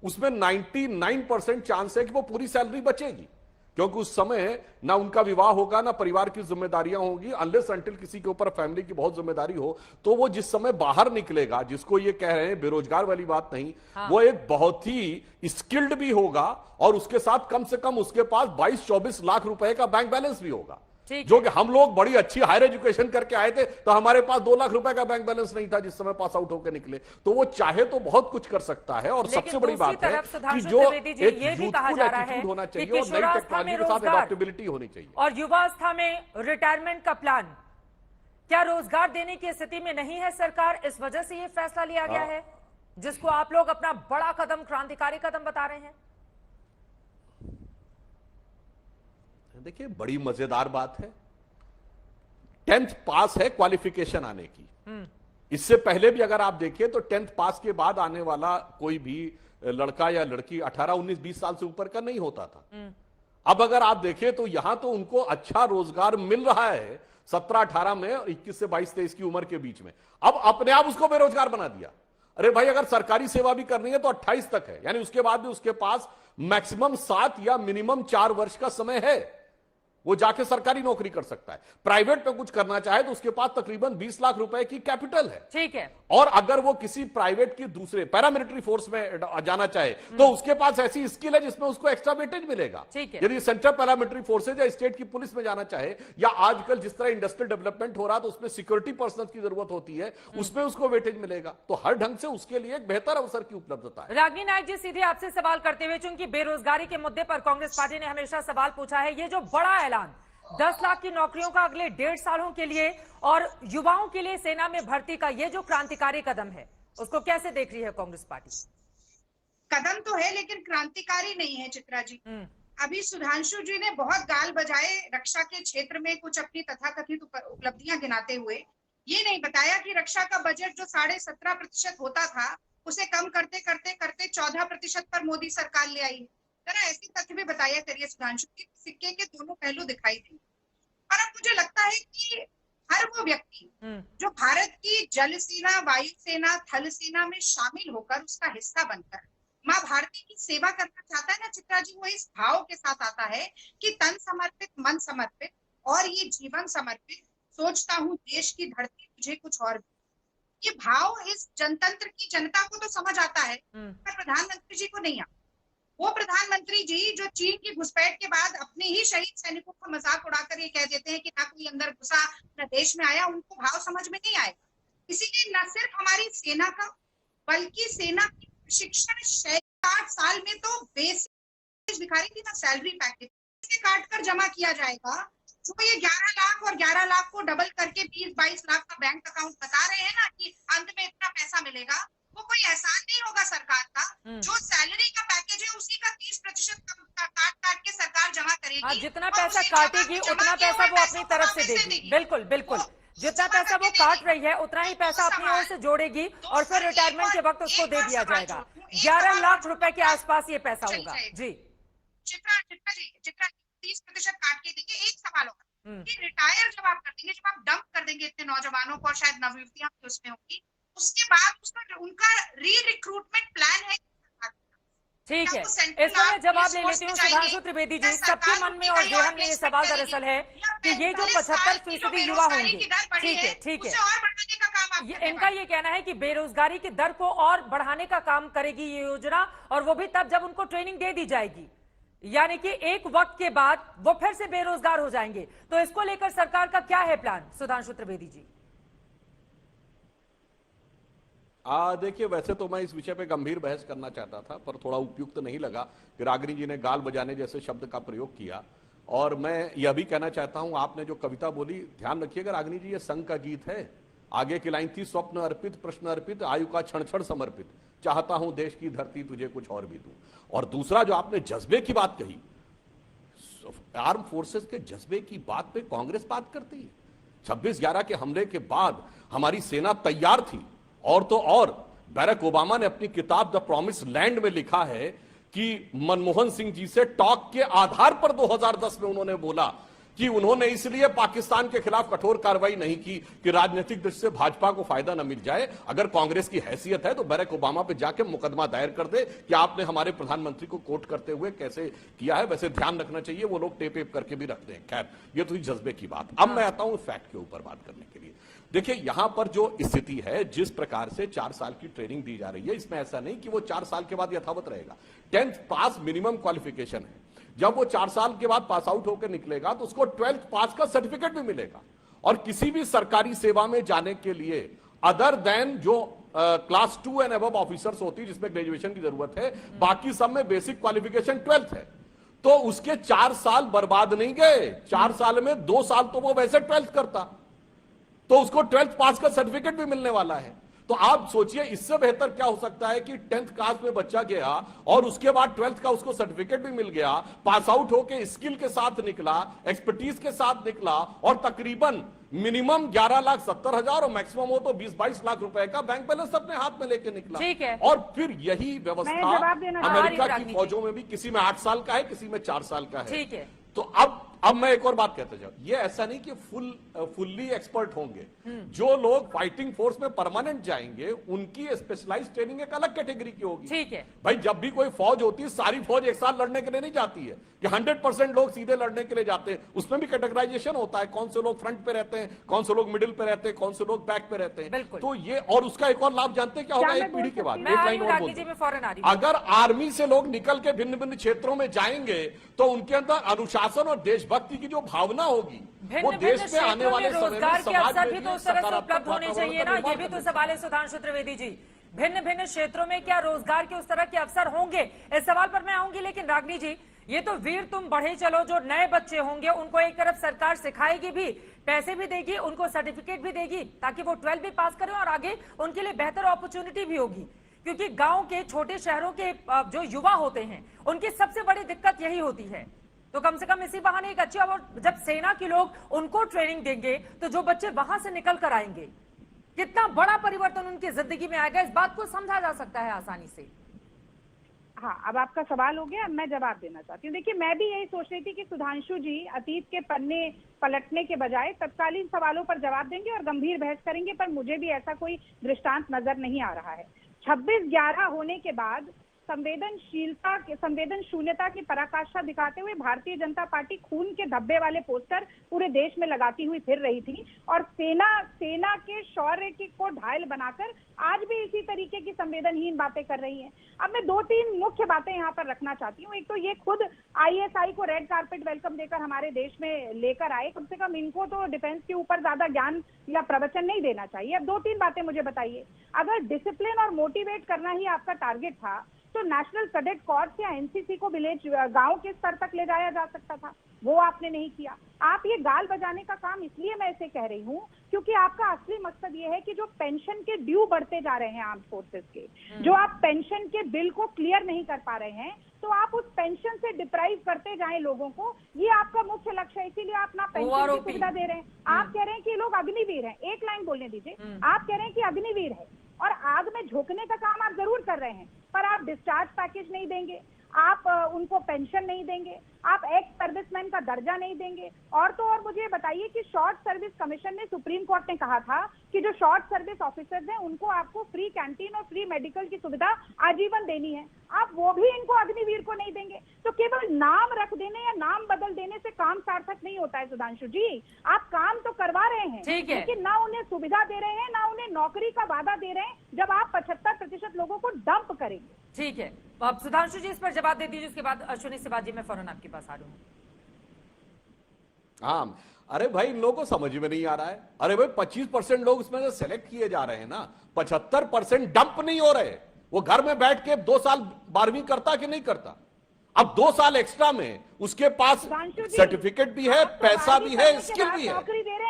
उसमें 99% चांस है कि वो पूरी सैलरी बचेगी, क्योंकि उस समय ना उनका विवाह होगा ना परिवार की जिम्मेदारियां होगी, अनलेस अनटिल किसी के ऊपर फैमिली की बहुत जिम्मेदारी हो। तो वो जिस समय बाहर निकलेगा, जिसको ये कह रहे हैं बेरोजगार वाली बात नहीं, हाँ। वो एक बहुत ही स्किल्ड भी होगा और उसके साथ कम से कम उसके पास 22-24 लाख रुपए का बैंक बैलेंस भी होगा। जो कि हम लोग बड़ी अच्छी हायर एजुकेशन करके आए थे तो हमारे पास 2 लाख रुपए का बैंक बैलेंस नहीं था जिस समय पास आउट होकर निकले। तो वो चाहे तो बहुत कुछ कर सकता है। और सबसे बड़ी बात है कि जो एक यूथफुल एटीट्यूड होना चाहिए और नई टेक्नोलॉजी के साथ एडॉप्टेबिलिटी होनी चाहिए। और युवावस्था में रिटायरमेंट का प्लान, क्या रोजगार देने की स्थिति में नहीं है सरकार? इस वजह से ये फैसला लिया गया है, जिसको आप लोग अपना बड़ा कदम, क्रांतिकारी कदम बता रहे हैं। देखिए, बड़ी मजेदार बात है, 10th पास है क्वालिफिकेशन आने की। इससे पहले भी अगर आप देखिए तो 10th पास के बाद आने वाला कोई भी लड़का या लड़की 18, 19, 20 साल से ऊपर का नहीं होता था। अब अगर आप देखें तो यहां तो उनको अच्छा रोजगार मिल रहा है 17, 18 में, 21 से 22, 23 की उम्र के बीच में। अब अपने आप उसको बेरोजगार बना दिया। अरे भाई, अगर सरकारी सेवा भी करनी है तो 28 तक है, यानी उसके बाद भी उसके पास मैक्सिमम 7 या मिनिमम 4 वर्ष का समय है, वो जाके सरकारी नौकरी कर सकता है। प्राइवेट में कुछ करना चाहे तो उसके पास तकरीबन 20 लाख रुपए की कैपिटल है। ठीक है। और अगर वो किसी प्राइवेट की दूसरे पैरामिलिट्री फोर्स में जाना चाहे तो उसके पास ऐसी स्किल है जिसमें उसको एक्स्ट्रा वेटेज मिलेगा। ठीक है। यदि सेंट्रल पैरामिलिट्री फोर्सेज या स्टेट की पुलिस में जाना चाहे, या आजकल जिस तरह इंडस्ट्रियल डेवलपमेंट हो रहा है तो उसमें सिक्योरिटी पर्सनल की जरूरत होती है, उसमें उसको वेटेज मिलेगा। तो हर ढंग से उसके लिए एक बेहतर अवसर की उपलब्धता है। रागिनी नायक जी, सीधे आपसे सवाल करते हुए, चूंकि बेरोजगारी के मुद्दे पर कांग्रेस पार्टी ने हमेशा सवाल पूछा है, ये जो बड़ा ऐलान 10 लाख की नौकरियों का अगले 1.5 सालों के लिए और युवाओं के लिए सेना में भर्ती का, ये जो क्रांतिकारी कदम है, उसको कैसे देख रही है कांग्रेस पार्टी? कदम तो है लेकिन क्रांतिकारी नहीं है चित्रा जी। अभी सुधांशु जी ने बहुत गाल बजाए रक्षा के क्षेत्र में कुछ अपनी तथाकथित उपलब्धियां गिनाते हुए, ये नहीं बताया कि रक्षा का बजट जो 17.5% होता था उसे कम करते करते करते 14% पर मोदी सरकार ले आई। जरा ऐसी तथ्य भी बताया करिए सुधांशु जी, सिक्के के दोनों पहलू दिखाई दें। और अब मुझे लगता है कि हर वो व्यक्ति जो भारत की जल सेना, वायु सेना, थल सेना में शामिल होकर उसका हिस्सा बनकर माँ भारती की सेवा करना चाहता है ना चित्रा जी, वो इस भाव के साथ आता है कि तन समर्पित, मन समर्पित और ये जीवन समर्पित, सोचता हूँ देश की धरती मुझे कुछ और। ये भाव इस जनतंत्र की जनता को तो समझ आता है, पर प्रधानमंत्री जी को नहीं आता। वो प्रधानमंत्री जी जो चीन की घुसपैठ के बाद अपने ही शहीद सैनिकों का मजाक उड़ाकर ये कह देते हैं कि ना कोई अंदर घुसा न देश में आया, उनको भाव समझ में नहीं आएगा। इसीलिए न सिर्फ हमारी सेना का बल्कि सेना की प्रशिक्षण शैली 8 साल में तो बेसिक दिखा रही थी ना, सैलरी पैकेज से काट कर जमा किया जाएगा। जो ये 11 लाख और 11 लाख को डबल करके 20-22 लाख का बैंक अकाउंट बता रहे हैं ना कि अंत में इतना पैसा मिलेगा, वो कोई एहसान नहीं होगा सरकार का। जो सैलरी का पैकेज है उसी का 30% काट काट के सरकार जमा करेगी। जितना पैसा काटेगी उतना पैसा वो अपनी तरफ से देगी। बिल्कुल बिल्कुल, जितना पैसा वो काट रही है उतना ही पैसा अपनी ओर से जोड़ेगी और फिर रिटायरमेंट के वक्त उसको दे दिया जाएगा। 11 लाख रुपए के आसपास ये पैसा होगा। जी चित्रा जी, 30% काट के देंगे। एक सवाल होगा कि रिटायर जब आप कर देंगे, जब आप डंप कर देंगे इतने नौजवानों को और शायद नवयुवतियां भी उसमें होंगी, उसके बाद उसका उनका री रिक्रूटमेंट प्लान है। ठीक है, इसका मैं जवाब ले लेती हूँ सुधांशु त्रिवेदी जी। सबके मन में और जेहन में ये सवाल दरअसल है कि ये जो 75% युवा होंगे, ठीक है, इनका ये कहना है कि बेरोजगारी की दर को और बढ़ाने का काम करेगी ये योजना, और वो भी तब जब उनको ट्रेनिंग दे दी जाएगी, यानी कि एक वक्त के बाद वो फिर से बेरोजगार हो जाएंगे। तो इसको लेकर सरकार का क्या है प्लान, सुधांशु त्रिवेदी जी? देखिए, वैसे तो मैं इस विषय पे गंभीर बहस करना चाहता था, पर थोड़ा उपयुक्त नहीं लगा कि रागिनी जी ने गाल बजाने जैसे शब्द का प्रयोग किया। और मैं यह भी कहना चाहता हूं, आपने जो कविता बोली, ध्यान रखिएगा रागिनी जी, ये संघ का गीत है। आगे की लाइन थी, स्वप्न अर्पित, प्रश्न अर्पित, आयु का क्षण क्षण समर्पित, चाहता हूं देश की धरती तुझे कुछ और भी दूं। और दूसरा जो आपने जज्बे की बात कही, आर्म फोर्सेस के जज्बे की बात पे कांग्रेस बात करती है। 26/11 के हमले के बाद हमारी सेना तैयार थी। और तो और बैरक ओबामा ने अपनी किताब द प्रॉमिस लैंड में लिखा है कि मनमोहन सिंह जी से टॉक के आधार पर 2010 में उन्होंने बोला कि उन्होंने इसलिए पाकिस्तान के खिलाफ कठोर कार्रवाई नहीं की कि राजनीतिक दृष्टि से भाजपा को फायदा न मिल जाए। अगर कांग्रेस की हैसियत है तो बराक ओबामा पे जाके मुकदमा दायर कर दे कि आपने हमारे प्रधानमंत्री को कोट करते हुए कैसे किया है। वैसे ध्यान रखना चाहिए, वो लोग टेप वेप करके भी रखते हैं। खैर, ये तो जज्बे की बात। अब मैं आता हूं फैक्ट के ऊपर बात करने के लिए। देखिए, यहां पर जो स्थिति है, जिस प्रकार से 4 साल की ट्रेनिंग दी जा रही है, इसमें ऐसा नहीं कि वो 4 साल के बाद यथावत रहेगा। 10th पास मिनिमम क्वालिफिकेशन है। जब वो 4 साल के बाद पास आउट होकर निकलेगा तो उसको 12th पास का सर्टिफिकेट भी मिलेगा। और किसी भी सरकारी सेवा में जाने के लिए अदर देन जो क्लास 2 एंड अबव ऑफिसर्स होती है, जिसमें ग्रेजुएशन की जरूरत है, बाकी सब में बेसिक क्वालिफिकेशन 12th है। तो उसके 4 साल बर्बाद नहीं गए। 4 साल में 2 साल तो वो वैसे 12th करता, तो उसको 12th पास का सर्टिफिकेट भी मिलने वाला है। तो आप सोचिए, इससे बेहतर क्या हो सकता है कि 10th क्लास में बच्चा गया और उसके बाद 12th का उसको सर्टिफिकेट भी मिल गया, पास आउट होके स्किल के साथ निकला, एक्सपर्टीज के साथ निकला, और तकरीबन मिनिमम 11,70,000 और मैक्सिमम हो तो 20-22 लाख रुपए का बैंक बैलेंस अपने हाथ में लेके निकला। ठीक है। और फिर यही व्यवस्था अमेरिका की फौजों में भी, किसी में 8 साल का है, किसी में 4 साल का है। ठीक है। तो अब मैं एक और बात कहता जाऊं, ये ऐसा नहीं कि फुल्ली एक्सपर्ट होंगे। जो लोग फाइटिंग फोर्स में परमानेंट जाएंगे, उनकी स्पेशलाइज्ड ट्रेनिंग एक अलग कैटेगरी की होगी। ठीक है भाई, जब भी कोई फौज होती है, सारी फौज एक साथ लड़ने के लिए नहीं जाती है कि 100% लोग सीधे लड़ने के लिए जाते हैं। उसमें भी कैटेगराइजेशन होता है, कौन से लोग फ्रंट पे रहते हैं, कौन से लोग मिडिल पे रहते हैं, कौन से लोग बैक पे रहते हैं। तो ये, और उसका एक और लाभ जानते हैं क्या होगा एक पीढ़ी के बाद? एक लाइन और बोलते हैं, अगर आर्मी से लोग निकल के भिन्न भिन्न क्षेत्रों में जाएंगे तो उनके अंदर अनुशासन और देशभक्ति की जो भावना होगी, वो देश में आने वाले समय में रोजगार के अवसर भी तो उस तरह से उपलब्ध होने वातावरण चाहिए का ना। निर्माण ये भी तो करना सवाल है सुधांशु त्रिवेदी जी, भिन्न भिन्न क्षेत्रों में क्या रोजगार के उस तरह के अवसर होंगे? इस सवाल पर मैं आऊंगी, लेकिन रागिनी जी, ये तो वीर तुम बढ़े चलो, जो नए बच्चे होंगे उनको एक तरफ सरकार सिखाएगी भी, पैसे भी देगी, उनको सर्टिफिकेट भी देगी ताकि वो 12th भी पास करें और आगे उनके लिए बेहतर अपॉर्चुनिटी भी होगी। क्योंकि गांव के छोटे शहरों के जो युवा होते हैं, उनकी सबसे बड़ी दिक्कत यही होती है। तो कम से कम इसी बहाने एक अच्छी, और जब सेना के लोग उनको ट्रेनिंग देंगे तो जो बच्चे वहां से निकल कर आएंगे, कितना बड़ा परिवर्तन उनकी जिंदगी में आएगा, इस बात को समझा जा सकता है आसानी से। हाँ, अब आपका सवाल हो गया, अब मैं जवाब देना चाहती हूँ। देखिए, मैं भी यही सोच रही थी कि सुधांशु जी अतीत के पन्ने पलटने के बजाय तत्कालीन सवालों पर जवाब देंगे और गंभीर बहस करेंगे, पर मुझे भी ऐसा कोई दृष्टांत नजर नहीं आ रहा है। 26/11 होने के बाद संवेदन शून्यता की पराकाष्ठा दिखाते हुए भारतीय जनता पार्टी खून के धब्बे वाले पोस्टर पूरे देश में लगाती हुई फिर रही थी, और सेना के शौर्य को ढाल बनाकर आज भी इसी तरीके की संवेदनहीन बातें कर रही है। अब मैं 2-3 मुख्य बातें यहाँ पर रखना चाहती हूँ। एक तो ये खुद ISI को रेड कार्पेट वेलकम देकर हमारे देश में लेकर आए, कम से कम इनको तो डिफेंस के ऊपर ज्यादा ज्ञान या प्रवचन नहीं देना चाहिए। अब 2-3 बातें मुझे बताइए। अगर डिसिप्लिन और मोटिवेट करना ही आपका टारगेट था तो नेशनल कैडेट कॉर्प्स या NCC को विलेज गांव के स्तर तक ले जाया जा सकता था, वो आपने नहीं किया। आप ये गाल बजाने का काम, इसलिए मैं इसे कह रही हूँ क्योंकि आपका असली मकसद ये है कि जो पेंशन के ड्यू बढ़ते जा रहे हैं आर्म्ड फोर्सेस के, जो आप पेंशन के बिल को क्लियर नहीं कर पा रहे हैं, तो आप उस पेंशन से डिप्राइव करते जाएं लोगों को, ये आपका मुख्य लक्ष्य है। इसीलिए आप ना पेंशन की सुविधा दे रहे हैं। आप कह रहे हैं कि ये लोग अग्निवीर हैं, एक लाइन बोलने दीजिए। आप कह रहे हैं कि अग्निवीर है और आग में झोंकने का काम आप जरूर कर रहे हैं, पर आप डिस्चार्ज पैकेज नहीं देंगे, आप उनको पेंशन नहीं देंगे, आप एक्स सर्विसमैन का दर्जा नहीं देंगे। और तो और मुझे बताइए कि शॉर्ट सर्विस कमीशन ने, सुप्रीम कोर्ट ने कहा था कि जो शॉर्ट सर्विस ऑफिसर्स हैं उनको आपको फ्री कैंटीन और फ्री मेडिकल की सुविधा आजीवन देनी है, आप वो भी इनको अग्निवीर को नहीं देंगे। तो केवल नाम रख देने या नाम बदल देने से काम सार्थक नहीं होता है सुधांशु जी। आप काम तो करवा रहे हैं, लेकिन ना उन्हें सुविधा दे रहे हैं, ना उन्हें नौकरी का वादा दे रहे हैं, जब आप 75% लोगों को डंप करेंगे। ठीक है, अब सुधांशु जी इस पर जवाब दे दीजिए, उसके बाद अश्विनी सिबाजी मैं फौरन आपके पास आ रहा हूँ। हाँ, अरे भाई, इन लोगों को समझ में नहीं आ रहा है। अरे भाई, 25% लोग उसमें से सेलेक्ट किए जा रहे हैं ना, 75% डंप नहीं हो रहे। वो घर में बैठ के 2 साल 12वीं करता कि नहीं करता? अब 2 साल एक्स्ट्रा में उसके पास सर्टिफिकेट भी है, पैसा भी है, स्किल भी है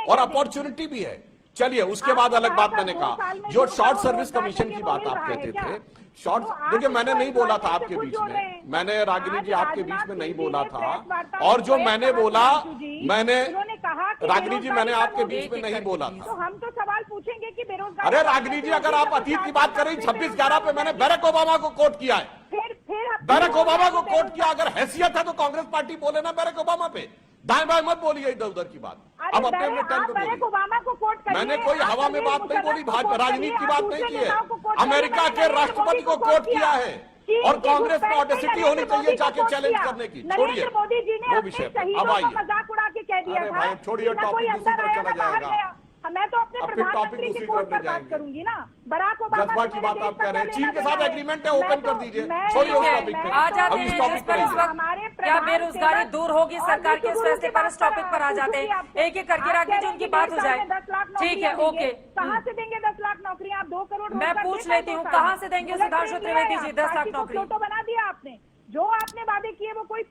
और अपॉर्चुनिटी भी है। चलिए, उसके बाद अलग बात मैंने कहा, जो शॉर्ट सर्विस कमीशन की बात आप कहते थे, शॉर्ट, देखिए मैंने नहीं बोला था आपके बीच में, मैंने रागिनी जी आपके बीच में नहीं बोला था, और जो मैंने बोला, मैंने रागिनी जी मैंने आपके बीच में नहीं बोला था। तो हम तो सवाल पूछेंगे कि बेरोजगार, अरे रागिनी जी, अगर आप अतीत की बात करें, 26/11 पे मैंने बराक ओबामा को कोट किया है, बराक ओबामा को कोट किया। अगर हैसियत है तो कांग्रेस पार्टी बोले ना बराक ओबामा पे। दाएं बाएं मत बोलिए इधर उधर की बात। अब अपने अपने टाइम पे बराक बोलिए। ओबामा को कोट करिए। मैंने कोई आप हवा में परवेज बात नहीं बोली, मुशर्रफ को कोट राजनीति की करिए, बात आप नहीं दूसरे की है। नेताओं को कोट करिए। अमेरिका मैंने के नरेंद्र राष्ट्रपति मोदी को कोट किया है चीन और की कांग्रेस में घुसपैठ ऑडेसिटी नरेंद्र होनी चाहिए मोदी को जाके कोट चैलेंज किया। करने की। छोड़िए नरेंद्र मोदी जी ने वो अपने विषय पे, अब शहीदों आइए। का मजाक उड़ा के कह दिया अरे था भाई, छोड़िए, कि ना कोई टॉपिक दूसरी अंदर तरफ आया चला ना बाहर जाएगा। गया। मैं तो अपने अब फिर टॉपिक प्रधानमंत्री की दूसरी कोर्ट तरफ ले पर बात जाएंगे। करूंगी ना। बराक ओबामा जज्बा तो की मेरे बात देश आप का कह रहे हैं, क्या चीन के लेना साथ देना एग्रीमेंट है, मैं ओपन तो- कर दीजिए। मैं- छोड़िए उस ठीक है, टॉपिक पे, आ जाते अब हैं इस जिस टॉपिक पर पे इस रहिए। वक्त हमारे क्या प्रधान बेरोजगारी सेवक दूर होगी और सरकार के इस विश्व गुरु फैसले की पर, बात इस टॉपिक पर आ पूछूंगी जाते हैं। आपसे। एक एक करके आप राखी कह जी रहे हैं उनकी कि बात डेढ़ हो साल जाए। में 10 लाख ठीक है, नौकरियां ओके। देंगे। कहाँ से देंगे 10 लाख नौकरियां? आप 2 करोड़ मैं रोजगार पूछ दे पाए लेती 2 हूँ, साल कहाँ में? से देंगे बुलेट सुधांशु ट्रेन त्रिवेदी लिया जी है, 10 लाख काशी को नौकरी? क्योटो बना दिया आपने। जो आपने वादे किए वो कोई